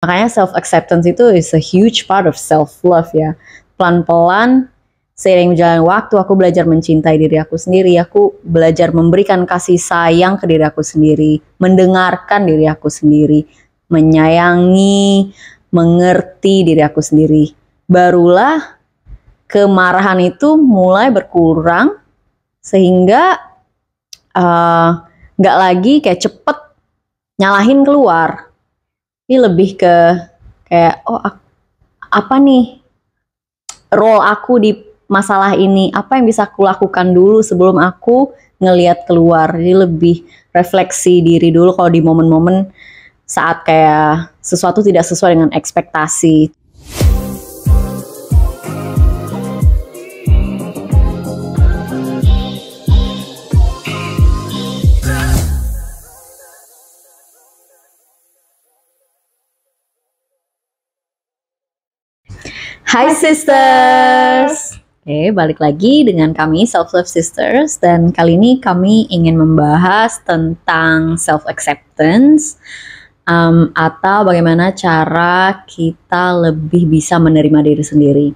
Makanya self acceptance itu is a huge part of self love ya. Pelan-pelan seiring berjalan waktu aku belajar mencintai diri aku sendiri. Aku belajar memberikan kasih sayang ke diri aku sendiri, mendengarkan diri aku sendiri, menyayangi, mengerti diri aku sendiri. Barulah kemarahan itu mulai berkurang sehingga nggak lagi kayak cepet nyalahin keluar. Ini lebih ke kayak apa nih role aku di masalah ini, apa yang bisa aku lakukan dulu sebelum aku ngelihat keluar. Jadi lebih refleksi diri dulu kalau di momen-momen saat kayak sesuatu tidak sesuai dengan ekspektasi. Hai sisters. Oke, balik lagi dengan kami Self Love Sisters, dan kali ini kami ingin membahas tentang self acceptance atau bagaimana cara kita lebih bisa menerima diri sendiri.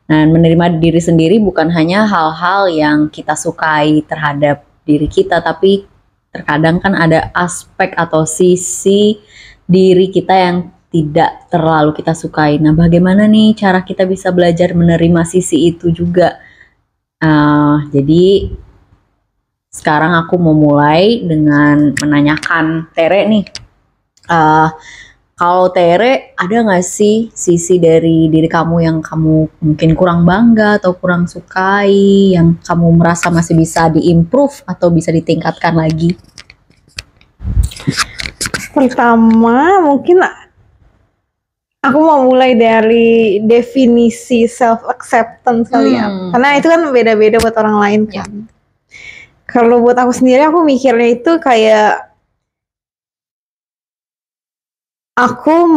Nah, menerima diri sendiri bukan hanya hal-hal yang kita sukai terhadap diri kita, tapi terkadang kan ada aspek atau sisi diri kita yang tidak terlalu kita sukai. Nah, bagaimana nih cara kita bisa belajar menerima sisi itu juga? Jadi sekarang aku mau mulai dengan menanyakan Tere nih. Kalau Tere, ada nggak sih sisi dari diri kamu yang kamu mungkin kurang bangga atau kurang sukai, yang kamu merasa masih bisa diimprove atau bisa ditingkatkan lagi? Pertama, mungkin aku mau mulai dari definisi self acceptance kali ya, karena itu kan beda-beda buat orang lain kan. Kalau buat aku sendiri, aku mikirnya itu kayak aku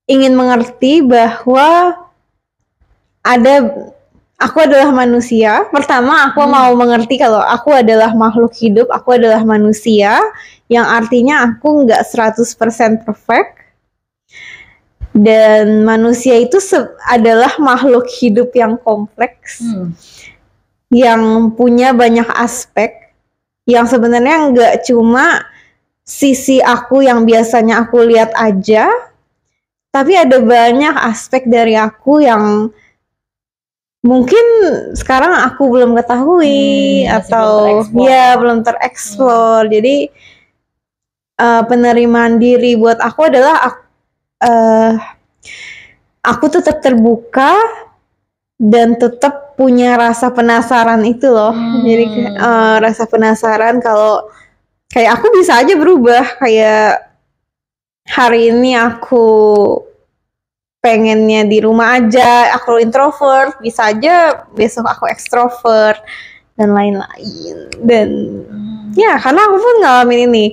ingin mengerti bahwa aku adalah manusia. Pertama, aku mau mengerti kalau aku adalah makhluk hidup, aku adalah manusia, yang artinya aku nggak 100% perfect. Dan manusia itu adalah makhluk hidup yang kompleks, yang punya banyak aspek, yang sebenarnya nggak cuma sisi aku yang biasanya aku lihat aja, tapi ada banyak aspek dari aku yang mungkin sekarang aku belum ketahui atau belum tereksplor. Jadi penerimaan diri buat aku adalah aku tetap terbuka dan tetap punya rasa penasaran itu loh. Jadi rasa penasaran kalau kayak aku bisa aja berubah. Kayak hari ini aku pengennya di rumah aja, aku introvert, bisa aja besok aku ekstrovert dan lain-lain. Dan ya, karena aku pun ngalamin ini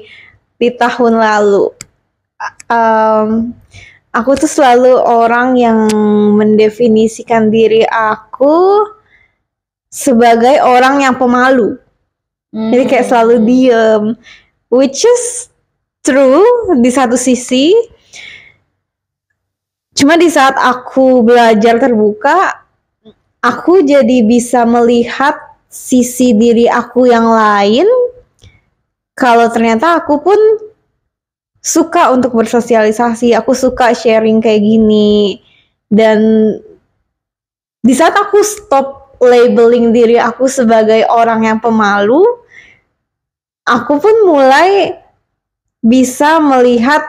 di tahun lalu. Aku tuh selalu orang yang mendefinisikan diri aku sebagai orang yang pemalu. Jadi kayak selalu diem, which is true di satu sisi. Cuma di saat aku belajar terbuka, aku jadi bisa melihat sisi diri aku yang lain. Kalau ternyata aku pun suka untuk bersosialisasi, aku suka sharing kayak gini. Dan di saat aku stop labeling diri aku sebagai orang yang pemalu, aku pun mulai bisa melihat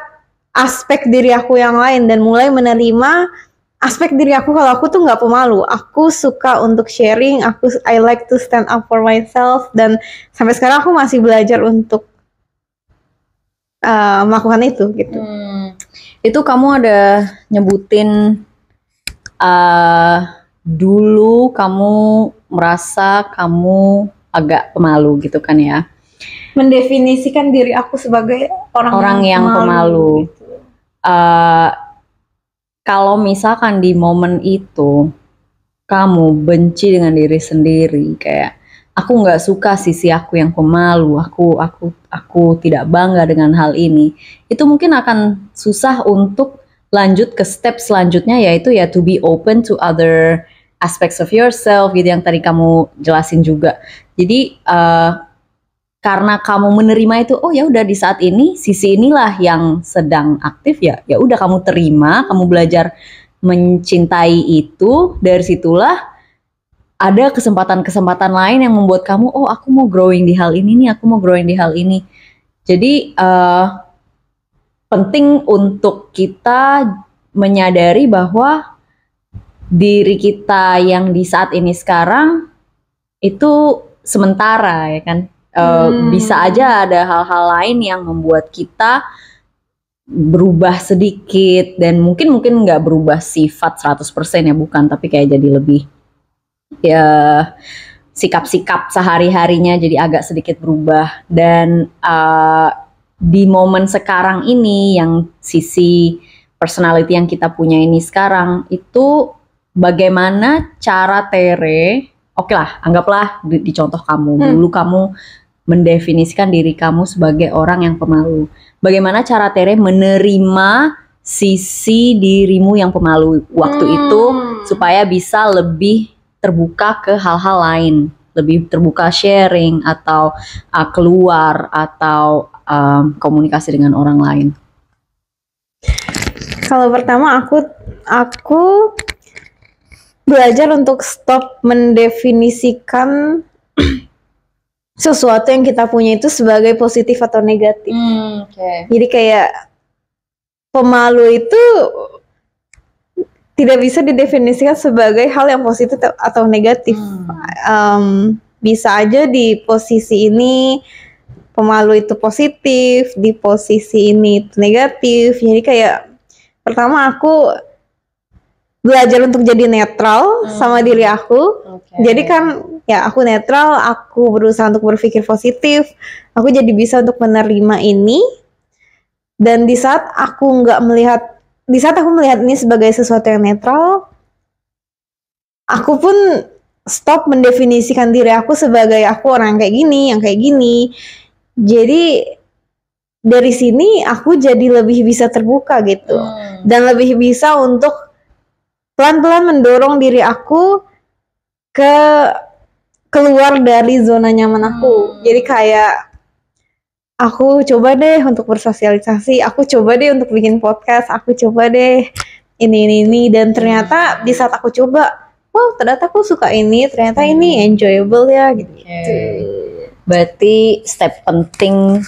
aspek diri aku yang lain dan mulai menerima aspek diri aku kalau aku tuh nggak pemalu. Aku suka untuk sharing, I like to stand up for myself, dan sampai sekarang aku masih belajar untuk melakukan itu gitu. Itu kamu ada nyebutin dulu kamu merasa kamu agak pemalu gitu kan ya? Mendefinisikan diri aku sebagai orang yang pemalu. Gitu. Kalau misalkan di momen itu kamu benci dengan diri sendiri, kayak aku nggak suka sisi aku yang pemalu, aku tidak bangga dengan hal ini, itu mungkin akan susah untuk lanjut ke step selanjutnya, yaitu ya to be open to other aspects of yourself gitu yang tadi kamu jelasin juga. Jadi karena kamu menerima itu, oh ya udah di saat ini sisi inilah yang sedang aktif, ya udah kamu terima, kamu belajar mencintai itu. Dari situlah ada kesempatan-kesempatan lain yang membuat kamu, oh aku mau growing di hal ini nih, aku mau growing di hal ini. Jadi penting untuk kita menyadari bahwa diri kita yang di saat ini sekarang itu sementara, ya kan. Bisa aja ada hal-hal lain yang membuat kita berubah sedikit, dan mungkin nggak berubah sifat 100% ya, bukan, tapi kayak jadi lebih ya sikap-sikap sehari-harinya jadi agak sedikit berubah. Dan di momen sekarang ini, yang sisi personality yang kita punya ini sekarang, itu bagaimana cara Tere, oke lah, anggaplah di contoh kamu, dulu kamu mendefinisikan diri kamu sebagai orang yang pemalu. Bagaimana cara Tere menerima sisi dirimu yang pemalu waktu itu, supaya bisa lebih terbuka ke hal-hal lain, lebih terbuka sharing, atau keluar, atau komunikasi dengan orang lain. Kalau pertama aku belajar untuk stop mendefinisikan sesuatu yang kita punya itu sebagai positif atau negatif. Jadi kayak pemalu itu tidak bisa didefinisikan sebagai hal yang positif atau negatif. Bisa aja di posisi ini pemalu itu positif, di posisi ini itu negatif. Jadi kayak pertama aku belajar untuk jadi netral sama diri aku. Jadi kan ya aku netral, aku berusaha untuk berpikir positif, aku jadi bisa untuk menerima ini. Dan di saat aku melihat ini sebagai sesuatu yang netral, aku pun stop mendefinisikan diri aku sebagai aku orang yang kayak gini. Jadi dari sini aku jadi lebih bisa terbuka gitu, dan lebih bisa untuk pelan-pelan mendorong diri aku keluar dari zona nyaman aku. Jadi kayak aku coba deh untuk bersosialisasi, aku coba deh untuk bikin podcast, aku coba deh ini, dan ternyata di saat aku coba, wow ternyata aku suka ini, ternyata ini enjoyable ya gitu. Berarti step penting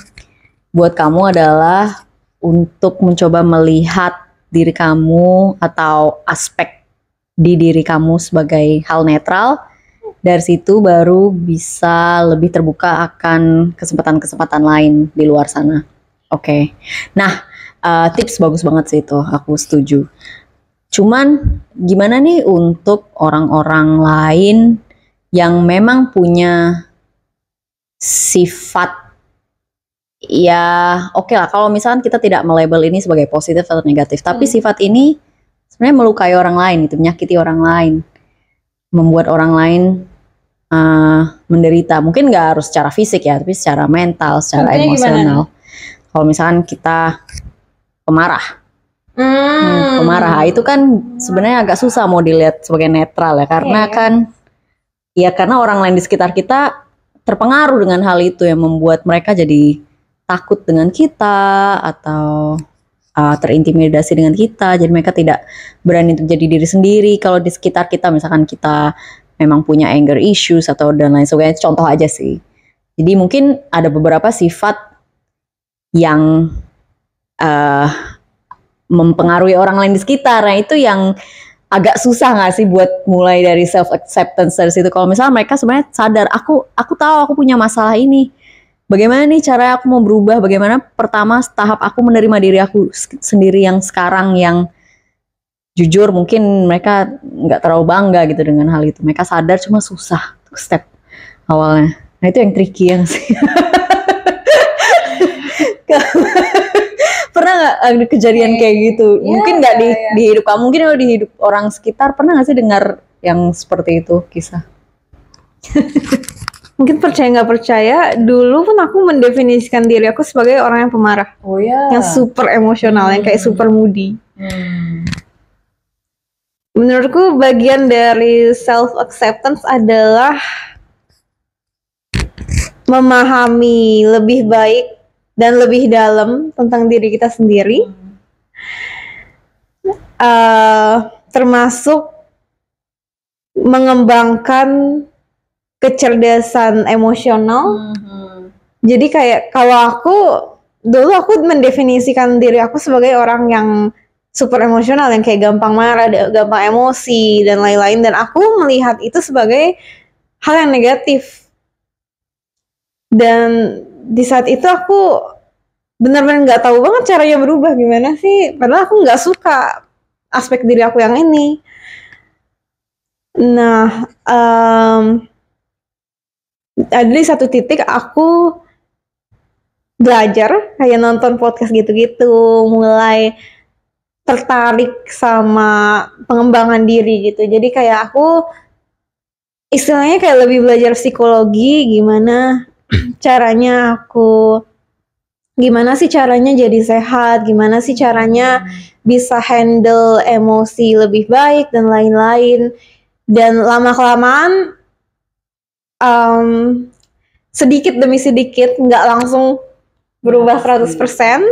buat kamu adalah untuk mencoba melihat diri kamu atau aspek di diri kamu sebagai hal netral. Dari situ baru bisa lebih terbuka akan kesempatan-kesempatan lain di luar sana. Oke. Nah, tips bagus banget sih itu, aku setuju. Cuman gimana nih untuk orang-orang lain yang memang punya sifat, ya oke lah kalau misalkan kita tidak melabel ini sebagai positif atau negatif, tapi sifat ini sebenarnya melukai orang lain, itu menyakiti orang lain, membuat orang lain menderita. Mungkin nggak harus secara fisik ya, tapi secara mental, secara emosional. Kalau misalkan kita pemarah, pemarah itu kan sebenarnya agak susah mau dilihat sebagai netral ya, karena karena orang lain di sekitar kita terpengaruh dengan hal itu yang membuat mereka jadi takut dengan kita atau terintimidasi dengan kita. Jadi mereka tidak berani untuk jadi diri sendiri kalau di sekitar kita, misalkan kita memang punya anger issues atau dan lain sebagainya. Contoh aja sih. Jadi mungkin ada beberapa sifat yang mempengaruhi orang lain di sekitar. Nah itu yang agak susah nggak sih buat mulai dari self acceptance dari situ. Kalau misalnya mereka sebenarnya sadar, aku tahu aku punya masalah ini. Bagaimana nih cara aku mau berubah? Bagaimana pertama tahap aku menerima diri aku sendiri yang sekarang, yang jujur mungkin mereka nggak terlalu bangga gitu dengan hal itu. Mereka sadar, cuma susah step awalnya. Nah itu yang tricky ya sih. Pernah nggak ada kejadian kayak gitu? Mungkin nggak di hidup kamu, mungkin di hidup orang sekitar. Pernah nggak sih dengar yang seperti itu kisah? mungkin percaya nggak percaya, dulu pun aku mendefinisikan diri aku sebagai orang yang pemarah, Oh ya. yang super emosional, yang kayak super moody. Menurutku bagian dari self acceptance adalah memahami lebih baik dan lebih dalam tentang diri kita sendiri, termasuk mengembangkan kecerdasan emosional. Jadi kayak kalau aku dulu aku mendefinisikan diri aku sebagai orang yang super emosional, yang kayak gampang marah, gampang emosi dan lain-lain, dan aku melihat itu sebagai hal yang negatif. Dan di saat itu aku benar-benar nggak tahu banget caranya berubah gimana sih, padahal aku nggak suka aspek diri aku yang ini. Nah, ada di satu titik aku belajar kayak nonton podcast gitu-gitu, mulai tertarik sama pengembangan diri gitu. Jadi kayak aku istilahnya kayak lebih belajar psikologi, gimana sih caranya jadi sehat, gimana sih caranya bisa handle emosi lebih baik dan lain-lain. Dan lama-kelamaan sedikit demi sedikit, nggak langsung berubah 100%,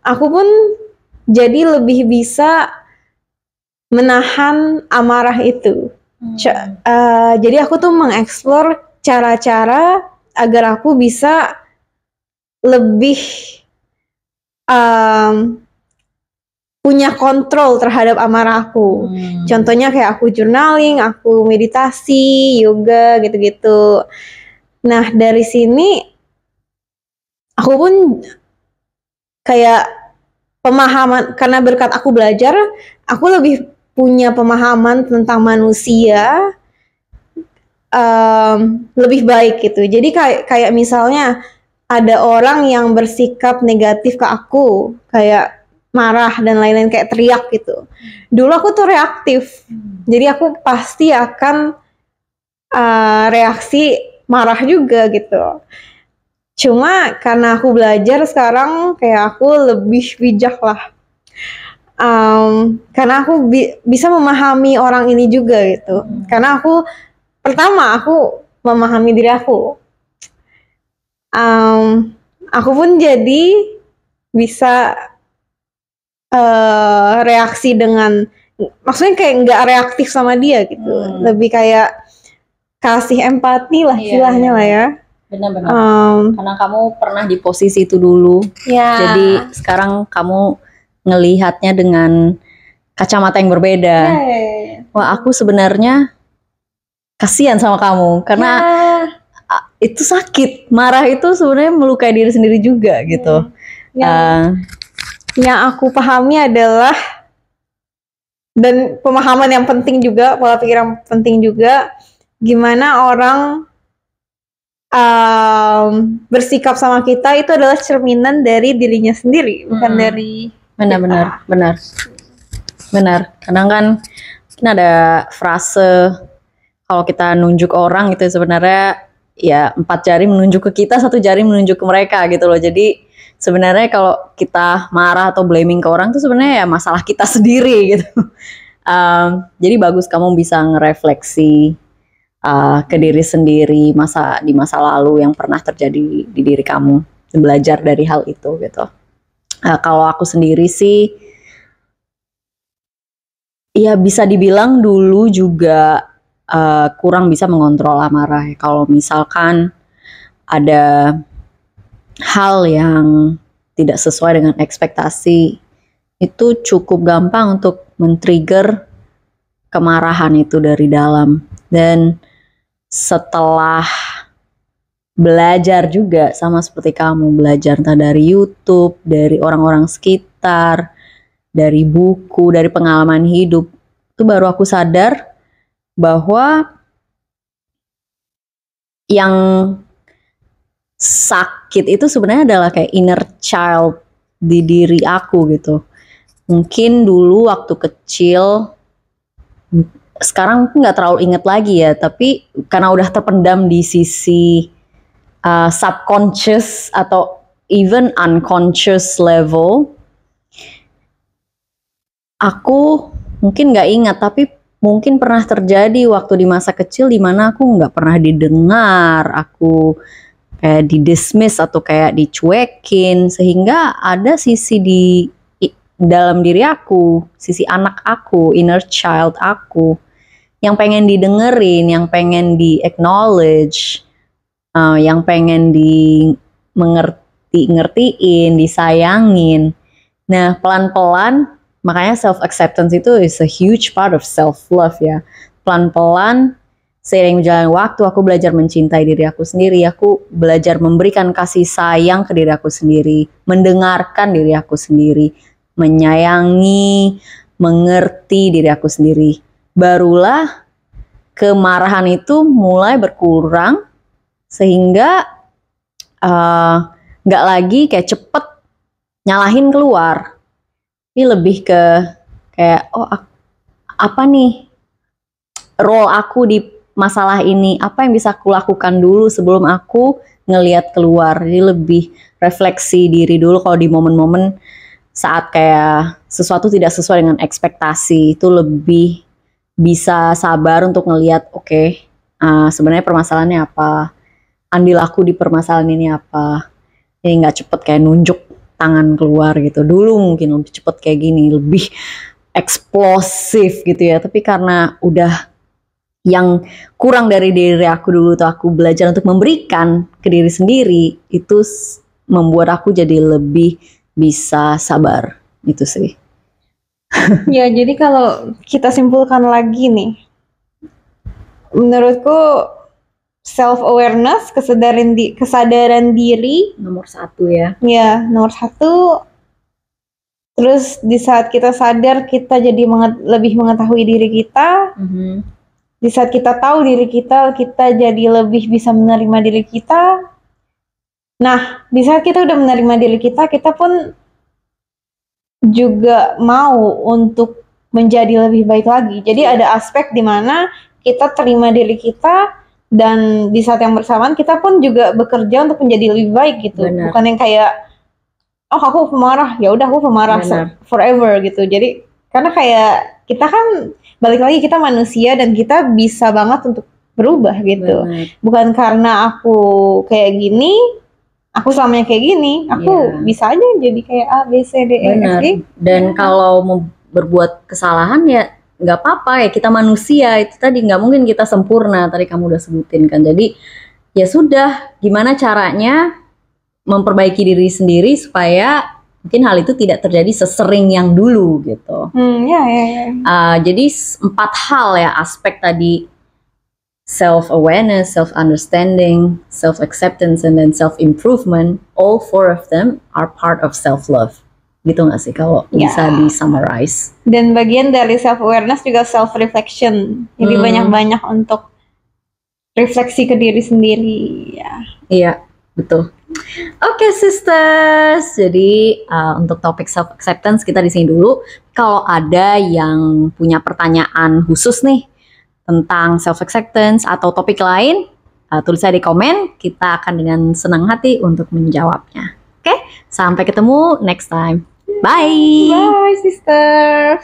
aku pun jadi lebih bisa menahan amarah itu. Jadi aku tuh mengeksplor cara-cara agar aku bisa lebih punya kontrol terhadap amarah aku. Contohnya kayak aku journaling, aku meditasi, yoga gitu-gitu. Nah dari sini aku pun kayak pemahaman, karena berkat aku belajar, aku lebih punya pemahaman tentang manusia lebih baik gitu. Jadi kayak misalnya ada orang yang bersikap negatif ke aku, kayak marah dan lain-lain, kayak teriak gitu. Dulu aku tuh reaktif, jadi aku pasti akan reaksi marah juga gitu. Cuma karena aku belajar sekarang, kayak aku lebih bijak lah. Karena aku bisa memahami orang ini juga gitu. Karena pertama aku memahami diri aku. Aku pun jadi bisa reaksi dengan, maksudnya kayak nggak reaktif sama dia gitu. Lebih kayak kasih empati lah istilahnya lah ya. Benar-benar. Karena kamu pernah di posisi itu dulu. Jadi sekarang kamu ngelihatnya dengan kacamata yang berbeda. Wah, aku sebenarnya kasihan sama kamu karena itu sakit. Marah itu sebenarnya melukai diri sendiri juga gitu. Yang aku pahami adalah, dan pemahaman yang penting juga, pola pikir yang penting juga, gimana orang bersikap sama kita itu adalah cerminan dari dirinya sendiri, bukan dari benar. Kadang kan mungkin ada frase kalau kita nunjuk orang itu sebenarnya ya 4 jari menunjuk ke kita, 1 jari menunjuk ke mereka gitu loh. Jadi sebenarnya kalau kita marah atau blaming ke orang itu sebenarnya ya masalah kita sendiri gitu. Jadi bagus kamu bisa ngerefleksi ke diri sendiri di masa lalu yang pernah terjadi di diri kamu, belajar dari hal itu gitu. Kalau aku sendiri sih ya bisa dibilang dulu juga kurang bisa mengontrol amarah. Kalau misalkan ada hal yang tidak sesuai dengan ekspektasi, itu cukup gampang untuk men-trigger kemarahan itu dari dalam. Dan setelah belajar juga sama seperti kamu, belajar entah dari YouTube, dari orang-orang sekitar, dari buku, dari pengalaman hidup, itu baru aku sadar bahwa yang sakit itu sebenarnya adalah kayak inner child di diri aku gitu. Mungkin dulu waktu kecil sekarang nggak terlalu inget lagi ya, tapi karena udah terpendam di sisi subconscious atau even unconscious level, aku mungkin nggak ingat, tapi mungkin pernah terjadi waktu di masa kecil di mana aku nggak pernah didengar, aku kayak di-dismiss atau kayak dicuekin, sehingga ada sisi dalam diri aku, sisi anak aku, inner child aku, yang pengen didengerin, yang pengen di-acknowledge, yang pengen ngertiin, disayangin. Nah, pelan-pelan, makanya self-acceptance itu is a huge part of self-love ya. Pelan-pelan, seiring berjalan waktu, aku belajar mencintai diri aku sendiri. Aku belajar memberikan kasih sayang ke diri aku sendiri, mendengarkan diri aku sendiri, menyayangi, mengerti diri aku sendiri. Barulah kemarahan itu mulai berkurang, sehingga nggak lagi kayak cepet nyalahin keluar. Ini lebih ke kayak, oh apa nih role aku di masalah ini, apa yang bisa aku lakukan dulu sebelum aku ngelihat keluar. Jadi lebih refleksi diri dulu kalau di momen-momen saat kayak sesuatu tidak sesuai dengan ekspektasi, itu lebih bisa sabar untuk ngelihat, oke, sebenarnya permasalahannya apa, andil aku di permasalahan ini apa. Jadi nggak cepet kayak nunjuk tangan keluar gitu. Dulu mungkin lebih cepet kayak gini, lebih eksplosif gitu ya. Tapi karena udah yang kurang dari diri aku dulu tuh, aku belajar untuk memberikan ke diri sendiri, itu membuat aku jadi lebih bisa sabar. Itu sih. Ya, jadi kalau kita simpulkan lagi nih, menurutku self-awareness, kesadaran diri Nomor 1 ya. Ya, nomor 1. Terus di saat kita sadar, kita jadi lebih mengetahui diri kita. Di saat kita tahu diri kita jadi lebih bisa menerima diri kita. Nah, di saat kita udah menerima diri kita pun juga mau untuk menjadi lebih baik lagi. Jadi ada aspek di mana kita terima diri kita, dan di saat yang bersamaan kita pun juga bekerja untuk menjadi lebih baik gitu. Benar. Bukan yang kayak, oh aku pemarah, ya udah aku pemarah forever gitu. Jadi karena kayak kita kan balik lagi, kita manusia dan kita bisa banget untuk berubah gitu. Benar. Bukan karena aku kayak gini, aku selamanya kayak gini. Aku bisa aja jadi kayak A, B, C, D, E, F, G. Dan kalau mau berbuat kesalahan ya nggak apa-apa ya, kita manusia, itu tadi nggak mungkin kita sempurna, tadi kamu udah sebutin kan. Jadi ya sudah, gimana caranya memperbaiki diri sendiri supaya mungkin hal itu tidak terjadi sesering yang dulu gitu. Jadi 4 hal ya aspek tadi: self-awareness, self-understanding, self-acceptance, and then self-improvement. All 4 of them are part of self-love. Gitu nggak sih kalau bisa di-summarize? Dan bagian dari self-awareness juga self-reflection. Jadi banyak-banyak untuk refleksi ke diri sendiri. Iya, betul. Oke, sisters. Jadi untuk topik self-acceptance kita di sini dulu. Kalau ada yang punya pertanyaan khusus nih tentang self-acceptance atau topik lain, tulis aja di komen. Kita akan dengan senang hati untuk menjawabnya. Oke, sampai ketemu next time. Bye. Bye, sisters.